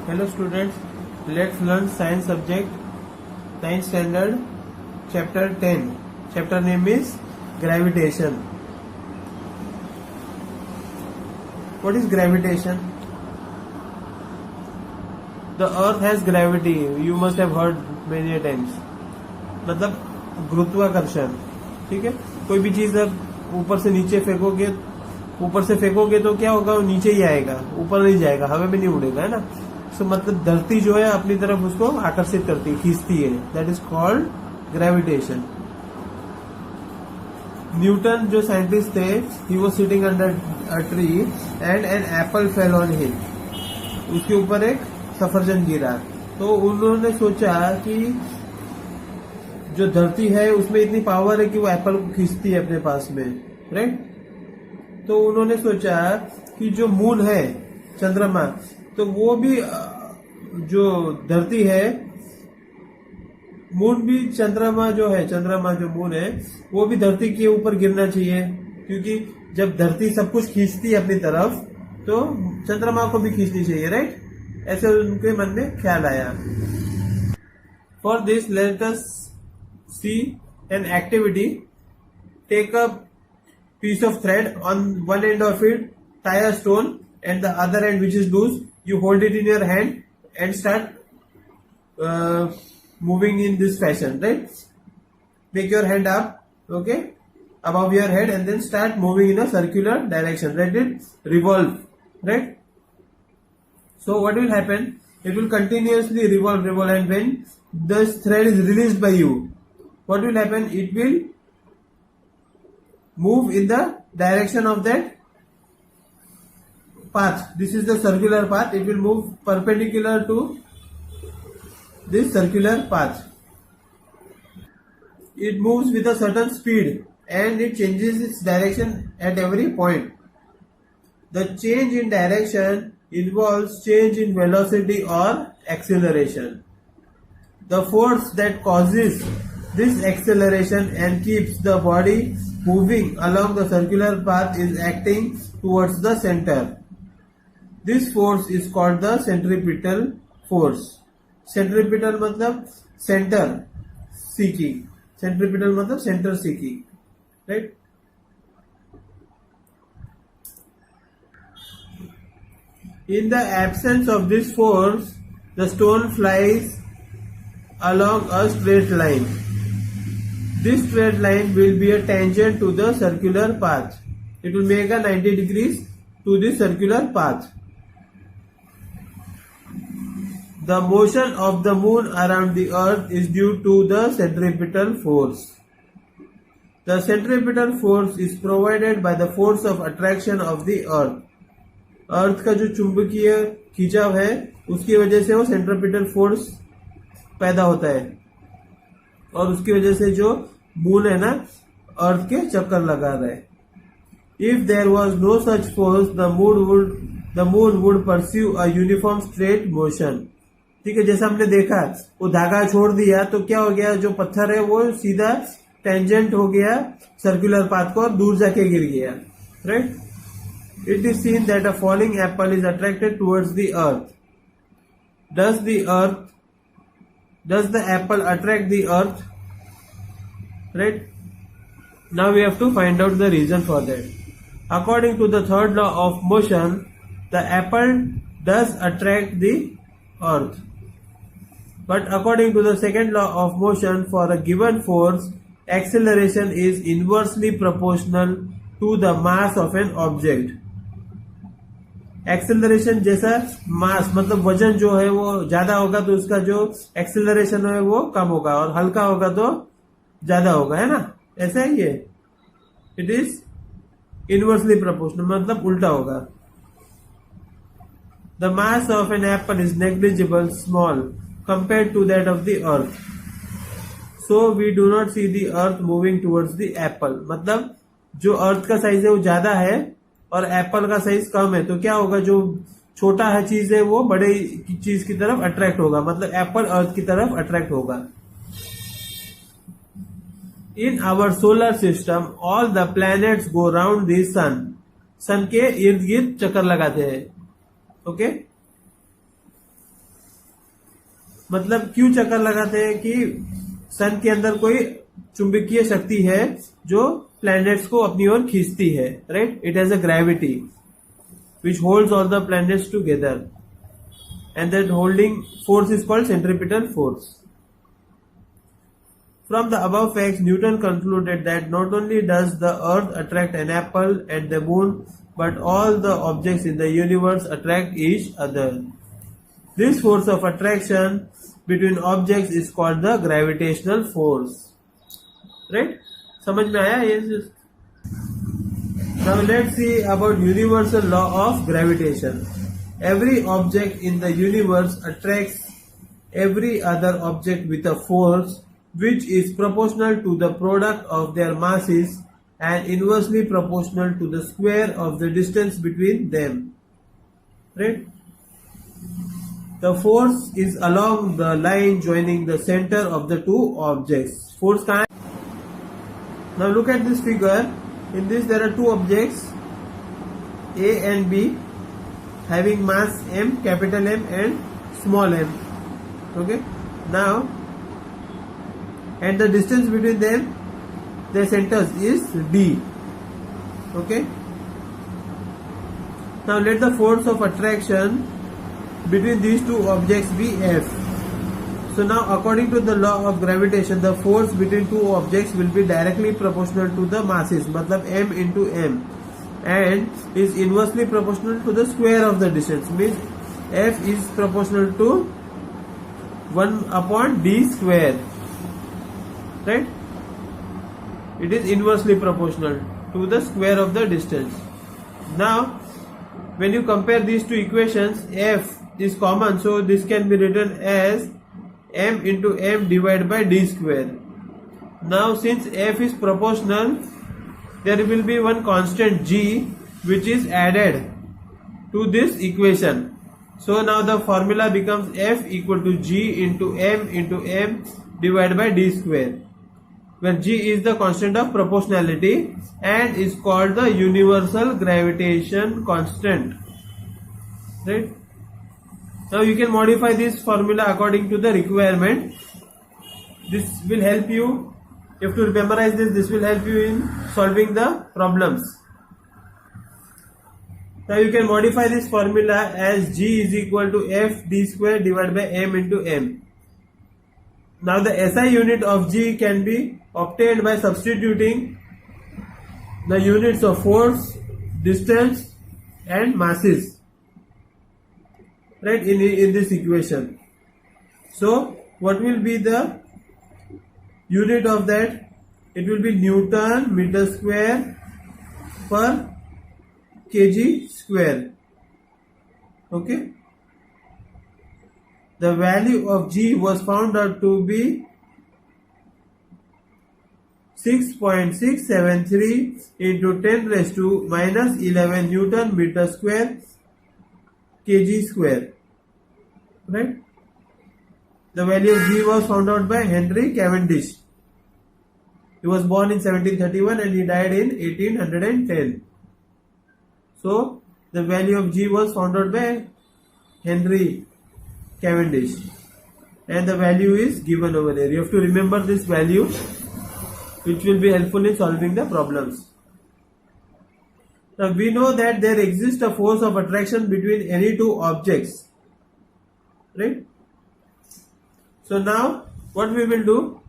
Hello students, let's learn science subject 9th standard chapter 10. Chapter name is gravitation. What is gravitation? The earth has gravity. You must have heard many times. मतलब गुरुत्वाकर्षण. ठीक है, कोई भी चीज अब ऊपर से नीचे फेंकोगे, ऊपर से फेंकोगे तो क्या होगा, वो नीचे ही आएगा, ऊपर नहीं जाएगा, हवा में नहीं उड़ेगा, है ना. सो मतलब धरती जो है अपनी तरफ उसको आकर्षित करती है, खींचती है. That is called gravitation. Newton जो साइंटिस्ट थे, he was sitting under a tree and an apple fell on him. उसके ऊपर एक सफरजन गिरा. तो उन्होंने सोचा कि जो धरती है उसमें इतनी पावर है कि वो एप्पल को खींचती है अपने पास में, राइट. तो उन्होंने सोचा कि जो मून है, चंद्रमा, तो वो भी जो धरती है, मून भी चंद्रमा जो है, चंद्रमा जो मून है, वो भी धरती के ऊपर गिरना चाहिए. क्योंकि जब धरती सब कुछ खींचती है अपनी तरफ, तो चंद्रमा को भी खींचनी चाहिए, राइट. ऐसे उनके मन में ख्याल आया. For this let us see an activity. Take a piece of thread, on one end of it tie a stone and the other end which is loose you hold it in your hand and start moving in this fashion, right. Make your hand up, okay, above your head, and then start moving in a circular direction. Let it revolve, right. So what will happen, it will continuously revolve, and when this thread is released by you, what will happen, it will move in the direction of that path. This is the circular path. It will move perpendicular to this circular path. It moves with a certain speed and it changes its direction at every point. The change in direction involves change in velocity or acceleration. The force that causes this acceleration and keeps the body moving along the circular path is acting towards the center. This force is called the centripetal force. Centripetal मतलब center seeking. Centripetal मतलब center seeking, right. In the absence of this force, the stone flies along a straight line. This straight line will be a tangent to the circular path. It will make a 90 degrees to the circular path. The motion of the moon around the earth is due to the centripetal force. The centripetal force is provided by the force of attraction of the earth. अर्थ का जो चुंबकीय खिंचाव है, उसकी वजह से वो centripetal force पैदा होता है, और उसकी वजह से जो मून है ना, अर्थ के चक्कर लगा रहा है. If there was no such force, the moon would pursue a uniform straight motion. ठीक है, जैसा हमने देखा, वो धागा छोड़ दिया तो क्या हो गया, जो पत्थर है वो सीधा टेंजेंट हो गया सर्कुलर पाथ को और दूर जाके गिर गया, right. It is seen that a falling Apple is attracted towards the earth. Does the apple attract the earth? Right? Now we have to find out the reason for that. According to the third law of motion, the apple does attract the earth. But according to the second law of motion, for a given force, acceleration is inversely proportional to the mass of an object. Acceleration जैसा मास मतलब वजन जो है वो ज्यादा होगा तो उसका जो एक्सेलरेशन है वो कम होगा, और हल्का होगा तो ज्यादा होगा, है ना. ऐसा ही है. इट इज इनवर्सली प्रोपोर्शनल मतलब उल्टा होगा. The mass of an apple is negligible small compared to that of the earth, so we do not see the earth moving towards the apple. मतलब जो अर्थ का साइज है वो ज्यादा है और एप्पल का साइज कम है, तो क्या होगा, जो छोटा है चीज है वो बड़े चीज की तरफ अट्रैक्ट होगा, मतलब एप्पल अर्थ की तरफ अट्रैक्ट होगा. In our solar system all the planets go round the sun. Sun के इर्द गिर्द चक्कर लगाते हैं, ओके. मतलब क्यों चक्कर लगाते हैं कि सन के अंदर कोई चुंबकीय शक्ति है जो प्लैनेट्स को अपनी ओर खींचती है, right? It has a gravity which holds all the planets together, and that holding force is called centripetal force. From the above facts, Newton concluded that not only does the earth attract an apple and the moon, but all the objects in the universe attract each other. This force of attraction between objects is called the gravitational force. Right? समझ में आया ये? Now let's see about universal law of gravitation. Every object in the universe attracts every other object with a force which is proportional to the product of their masses and inversely proportional to the square of the distance between them. Right? The force is along the line joining the center of the two objects. Force kind. Now look at this figure. In this there are two objects A and B having mass m, capital M and small m. Okay. Now, and the distance between them, their centers is D. Okay. Now let the force of attraction between these two objects be F. So now according to the law of gravitation, the force between two objects will be directly proportional to the masses, matlab m into m, and is inversely proportional to the square of the distance, means F is proportional to 1 upon d square, right? It is inversely proportional to the square of the distance. Now when you compare these two equations, F is common, so this can be written as m into m divided by d square. Now since F is proportional, there will be one constant g which is added to this equation. So now the formula becomes F equal to g into m divided by d square, where g is the constant of proportionality and is called the universal gravitation constant, right? Now you can modify this formula according to the requirement. This will help you. You have to memorize this. This will help you in solving the problems. Now you can modify this formula as G is equal to F d square divided by m into m. Now the SI unit of G can be obtained by substituting the units of force, distance and masses, right, in this equation. So what will be the unit of that? It will be Newton meter square per kg square. Okay. The value of G was found out to be 6.673 into 10 raised to minus 11 Newton meter square kg square, right? The value of G was found out by Henry Cavendish. He was born in 1731 and he died in 1810. So the value of G was found out by Henry Cavendish, and the value is given over there. You have to remember this value, which will be helpful in solving the problems. Now we know that there exists a force of attraction between any two objects, right? So now what we will do?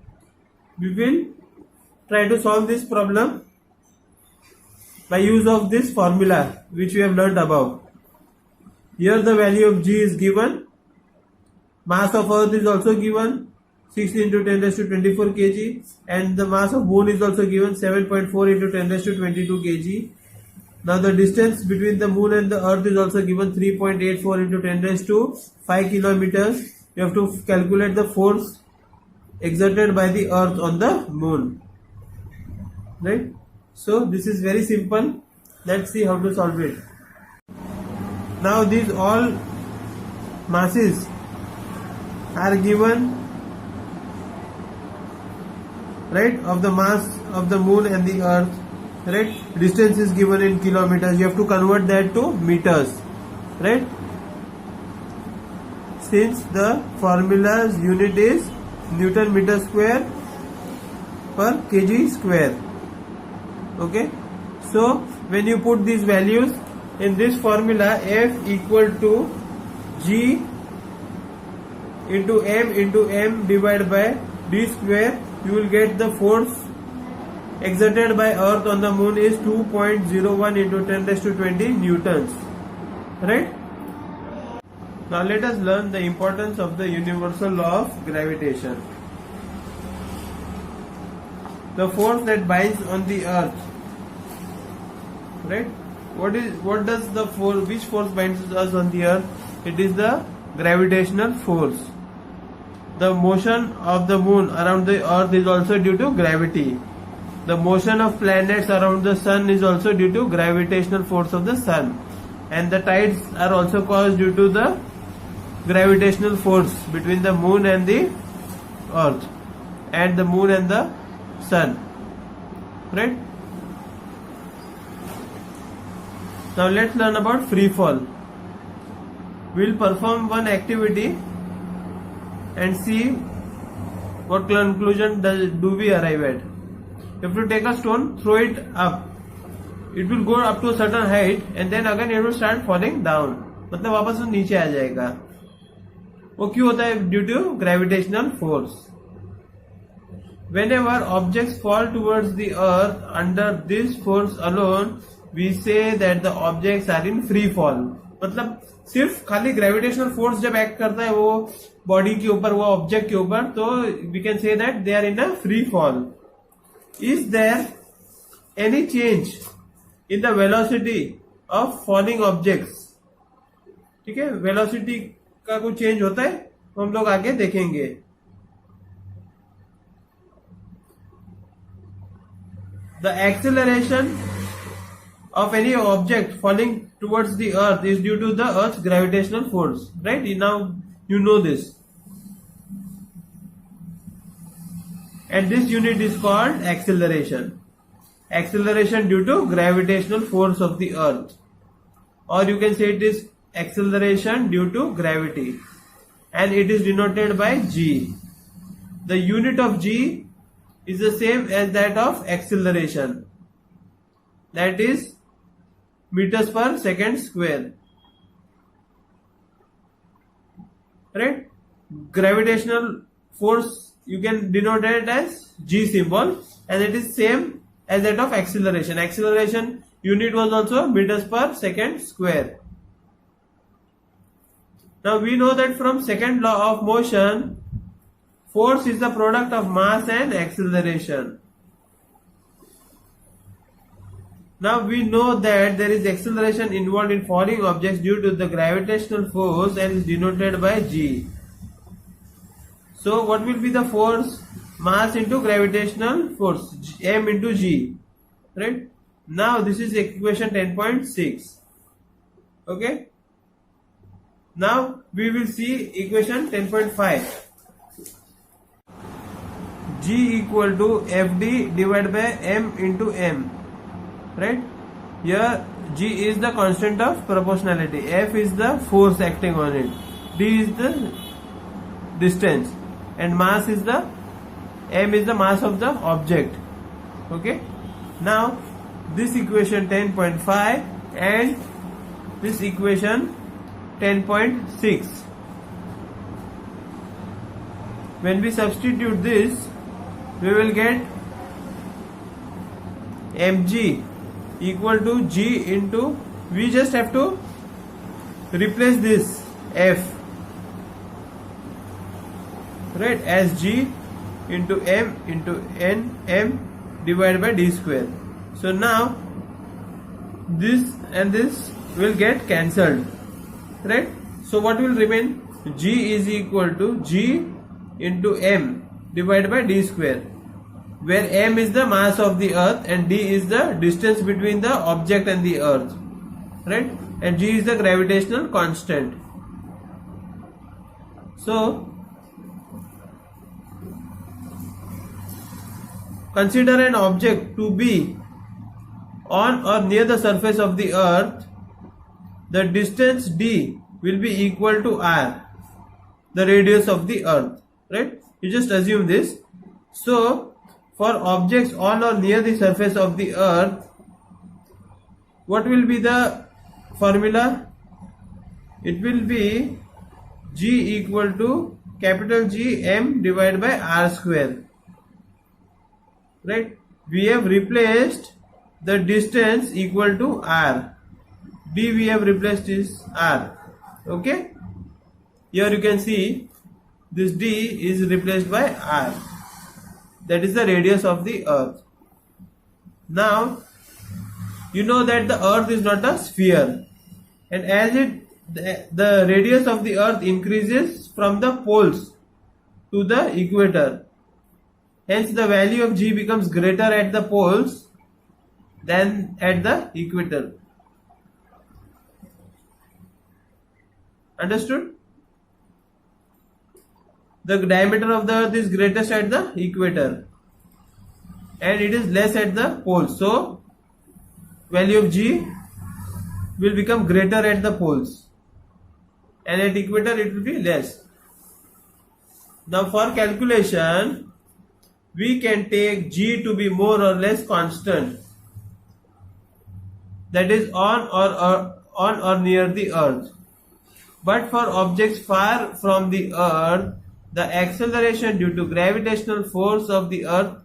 We will try to solve this problem by use of this formula which we have learnt above. Here the value of G is given. Mass of Earth is also given, 6 into 10 raised to 24 kg, and the mass of Moon is also given, 7.4 into 10 raised to 22 kg. Now the distance between the Moon and the Earth is also given, 3.84 into 10 raised to 5 kilometers. You have to calculate the force exerted by the Earth on the Moon, right? So this is very simple. Let's see how to solve it. Now these all masses are given, right, of the mass of the Moon and the Earth, right? Distance is given in kilometers. You have to convert that to meters, right? since the formula's unit is Newton meter square per kg square. Okay, so when you put these values in this formula, F equal to G into m divided by d square, you will get the force exerted by earth on the moon is 2.01 into 10 raised to 20 newtons. Right? Now let us learn the importance of the universal law of gravitation. The force that binds on the earth. Right? What does the force, which force binds us on the earth? It is the gravitational force. The motion of the moon around the earth is also due to gravity. The motion of planets around the sun is also due to gravitational force of the sun. And the tides are also caused due to the gravitational force between the moon and the earth, and the moon and the sun. Right? Now let's learn about free fall. We'll perform one activity and see what conclusion do we arrive at. If you take a stone, throw it up, it will go up to a certain height and then again it will start falling down. मतलब वापस वो नीचे आ जाएगा. वो क्यों होता है? Due to gravitational force. Whenever objects fall towards the earth under this force alone, we say that the objects are in free fall. मतलब सिर्फ खाली ग्रेविटेशनल फोर्स जब एक्ट करता है वो बॉडी के ऊपर, वो ऑब्जेक्ट के ऊपर, तो we can say that they are in a free fall. Is there any change in the velocity of falling objects? ठीक है, वेलोसिटी का कुछ चेंज होता है तो हम लोग आगे देखेंगे. The acceleration of any object falling towards the earth is due to the earth's gravitational force. Right? Now you know this. And this unit is called acceleration. Acceleration due to gravitational force of the earth. Or you can say it is acceleration due to gravity. And it is denoted by G. The unit of G is the same as that of acceleration. That is meters per second square. Right? Gravitational force you can denote it as G symbol, and it is same as that of acceleration. Acceleration unit was also meters per second square. Now we know that from second law of motion, force is the product of mass and acceleration. Now we know that there is acceleration involved in falling objects due to the gravitational force and is denoted by G. So what will be the force? Mass into gravitational force, m into G. Right? Now this is equation 10.6. Okay? Now we will see equation 10.5. G equal to Fd divided by m into m. Right? Here G is the constant of proportionality, F is the force acting on it, D is the distance, and mass is the m is the mass of the object. Okay? Now this equation 10.5 and this equation 10.6, when we substitute this, we will get mg equal to G into, we just have to replace this F, right, as G into M into N M divided by D square. So now this and this will get cancelled. Right? So what will remain? G is equal to G into M divided by D square, where m is the mass of the earth and d is the distance between the object and the earth. Right? And G is the gravitational constant. So consider an object to be on or near the surface of the earth. The distance d will be equal to r. the radius of the earth, right? You just assume this. So for objects on or near the surface of the earth, what will be the formula? It will be G equal to capital G M divided by R square, right? We have replaced the distance equal to R. D we have replaced is R. Okay, here you can see this D is replaced by R. That is the radius of the earth. Now you know that the earth is not a sphere, and as the radius of the earth increases from the poles to the equator, hence the value of G becomes greater at the poles than at the equator. Understood? The diameter of the earth is greatest at the equator and it is less at the poles. So value of G will become greater at the poles and at equator it will be less. Now for calculation, we can take G to be more or less constant, that is on or near the earth. But for objects far from the earth, the acceleration due to gravitational force of the earth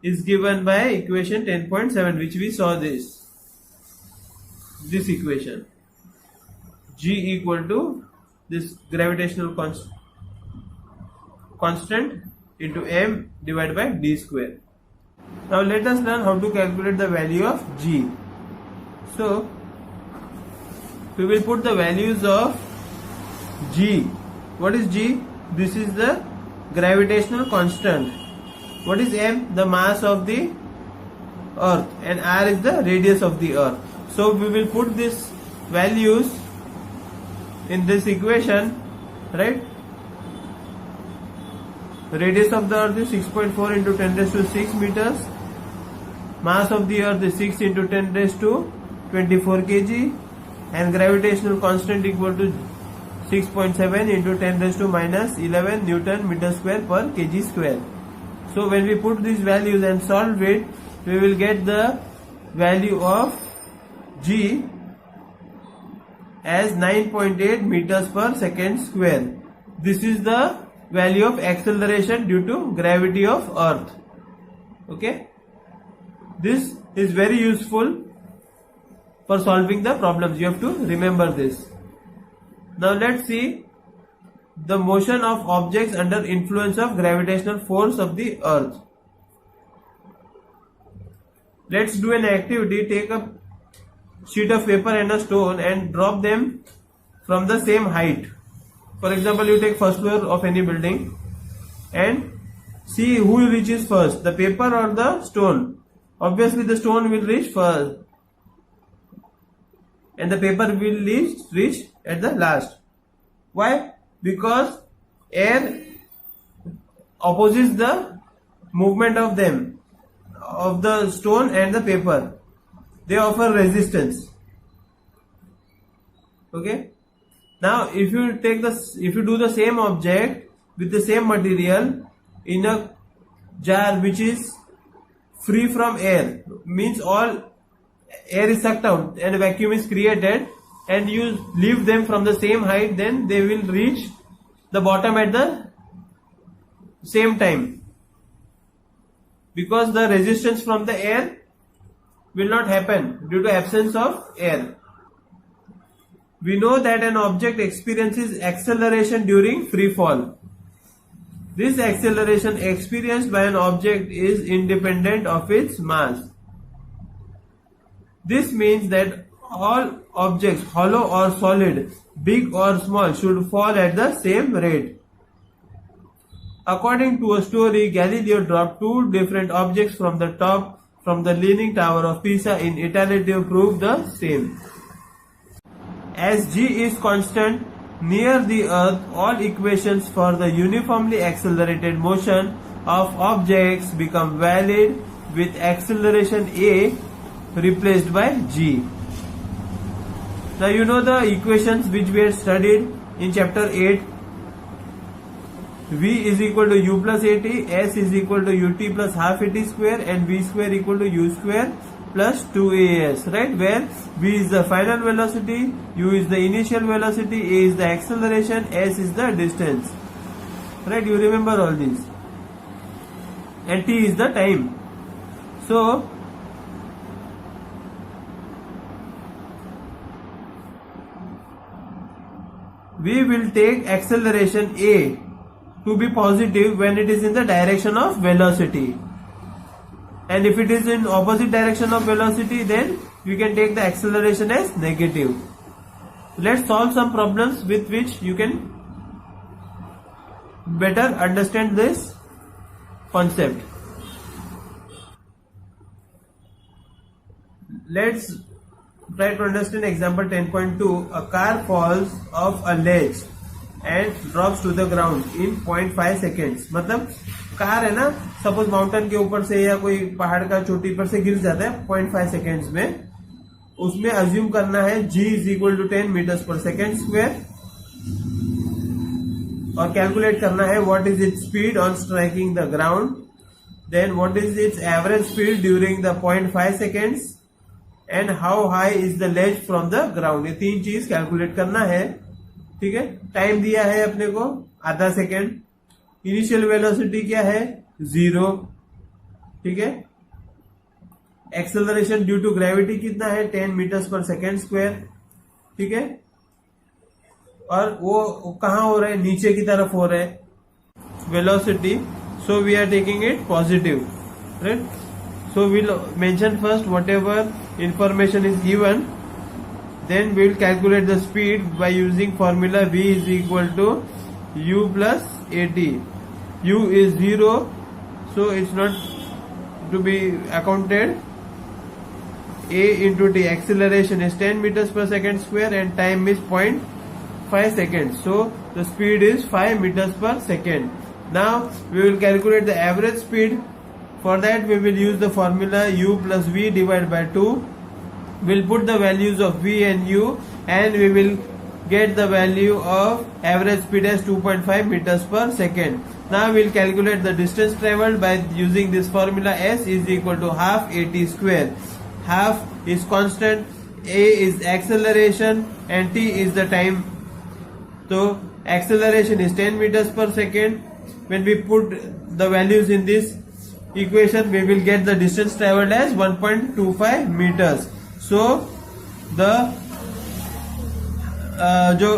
is given by equation 10.7, which we saw this equation. G equal to this gravitational constant into m divided by d square. Now let us learn how to calculate the value of G. So we will put the values of G. What is G? This is the gravitational constant. What is m? The mass of the earth, and r is the radius of the earth. So we will put these values in this equation, right? Radius of the earth is 6.4 into 10 raised to 6 meters. Mass of the earth is 6 into 10 raised to 24 kg, and gravitational constant equal to 6.7 into 10 raised to minus 11 Newton meter square per kg square. So when we put these values and solve it, we will get the value of G as 9.8 meters per second square. This is the value of acceleration due to gravity of earth. Okay, this is very useful for solving the problems. You have to remember this. Now let's see the motion of objects under influence of gravitational force of the earth. Let's do an activity. Take a sheet of paper and a stone and drop them from the same height. For example, you take first floor of any building and see who reaches first, the paper or the stone. Obviously the stone will reach first and the paper will reach at the last. Why? Because air opposes the movement of them, of the stone and the paper. They offer resistance. Okay. Now if you do the same object with the same material in a jar which is free from air, means all air is sucked out and a vacuum is created, and you leave them from the same height, then they will reach the bottom at the same time, because the resistance from the air will not happen due to absence of air. We know that an object experiences acceleration during free fall. This acceleration experienced by an object is independent of its mass. This means that all objects, hollow or solid, big or small, should fall at the same rate. According to a story, Galileo dropped two different objects from the top from the Leaning Tower of Pisa in Italy to prove the same. As G is constant near the earth, all equations for the uniformly accelerated motion of objects become valid with acceleration A replaced by G. Now you know the equations which we had studied in chapter 8. v is equal to u plus at, s is equal to ut plus half at square, and v square equal to u square plus 2as, right? Where v is the final velocity, u is the initial velocity, a is the acceleration, s is the distance, right? You remember all these, and t is the time. So we will take acceleration a to be positive when it is in the direction of velocity, and if it is in opposite direction of velocity, then we can take the acceleration as negative. Let's solve some problems with which you can better understand this concept. Let's try to understand example 10.2. A car falls off a ledge and drops to the ground in 0.5 seconds. मतलब car है ना, suppose mountain के ऊपर से या कोई पहाड़ का चोटी पर से गिर जाता है 0.5 सेकेंड्स में. उसमें अज्यूम करना है g is equal to 10 metres per second square, और कैलकुलेट करना है what is its speed on striking the ground, then what is its average speed during the 0.5 seconds, and how high is the ledge from the ground. ये तीन चीज calculate करना है. ठीक है. टाइम दिया है अपने को आधा सेकेंड. इनिशियल वेलोसिटी क्या है 0. ठीक है. एक्सेलरेशन ड्यू टू ग्रेविटी कितना है 10 मीटर्स पर सेकेंड स्क्वायर. ठीक है. और वो कहां हो रहा है, नीचे की तरफ हो रहा है velocity. So we are taking it positive, right. So we'll mention first whatever information is given, then we will calculate the speed by using formula v is equal to u plus at. U is 0, so it's not to be accounted. A into t, acceleration is 10 meters per second square and time is 0.5 seconds, so the speed is 5 meters per second. Now we will calculate the average speed. For that we will use the formula u plus v divided by 2. We'll put the values of v and u, and we will get the value of average speed as 2.5 meters per second. Now we'll calculate the distance traveled by using this formula. S is equal to half at square. Half is constant, a is acceleration, and t is the time. So acceleration is 10 meters per second. When we put the values in this equation, we will get the distance traveled as 1.25 meters. So the जो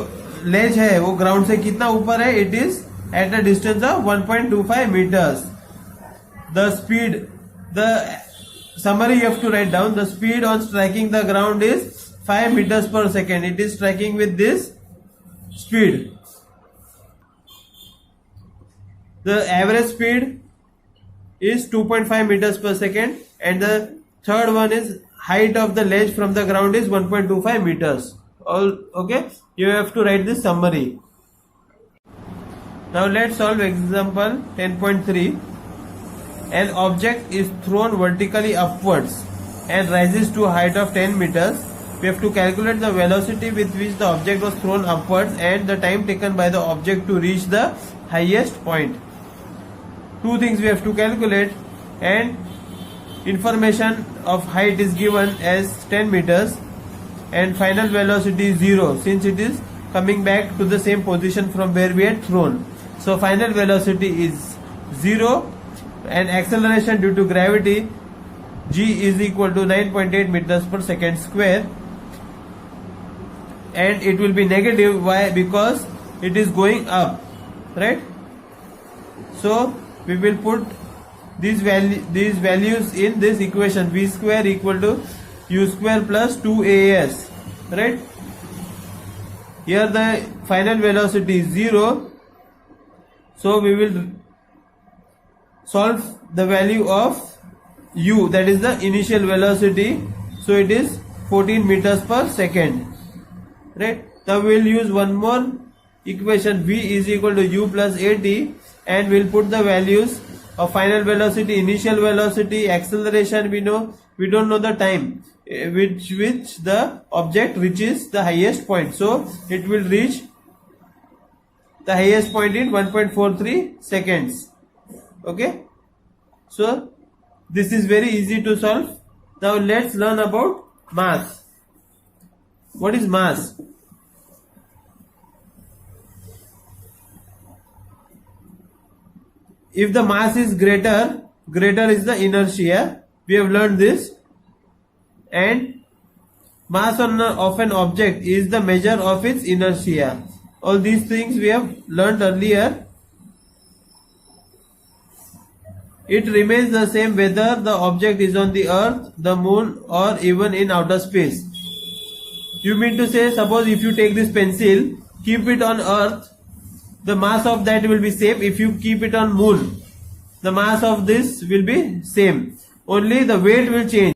लेज है वो ground से कितना ऊपर है, it is at a distance of 1.25 meters. The speed, the summary you have to write down. The speed on striking the ground is 5 meters per second. It is striking with this speed. The average speed is 2.5 meters per second, and the third one is height of the ledge from the ground is 1.25 meters. All okay. You have to write this summary. Now let's solve example 10.3. An object is thrown vertically upwards and rises to a height of 10 meters. We have to calculate the velocity with which the object was thrown upwards and the time taken by the object to reach the highest point. Two things we have to calculate, and information of height is given as 10 meters and final velocity is 0, since it is coming back to the same position from where we had thrown. So final velocity is 0 and acceleration due to gravity g is equal to 9.8 meters per second square, and it will be negative. Why? Because it is going up, right? So we will put these values in this equation. V square equal to u square plus 2as, right? Here the final velocity is 0, so we will solve the value of u, that is the initial velocity. So it is 14 meters per second, right? Now we will use one more equation. V is equal to u plus at, and we'll put the values of final velocity, initial velocity, acceleration. We don't know the time which the object reaches the highest point, so it will reach the highest point in 1.43 seconds. Okay, so this is very easy to solve. Now let's learn about mass. What is mass? If the mass is greater is the inertia. We have learned this. And mass of an object is the measure of its inertia. All these things we have learned earlier. It remains the same whether the object is on the earth, the moon, or even in outer space. You mean to say, suppose if you take this pencil, keep it on earth, the mass of that will be same. If you keep it on moon, the mass of this will be same. Only the weight will change.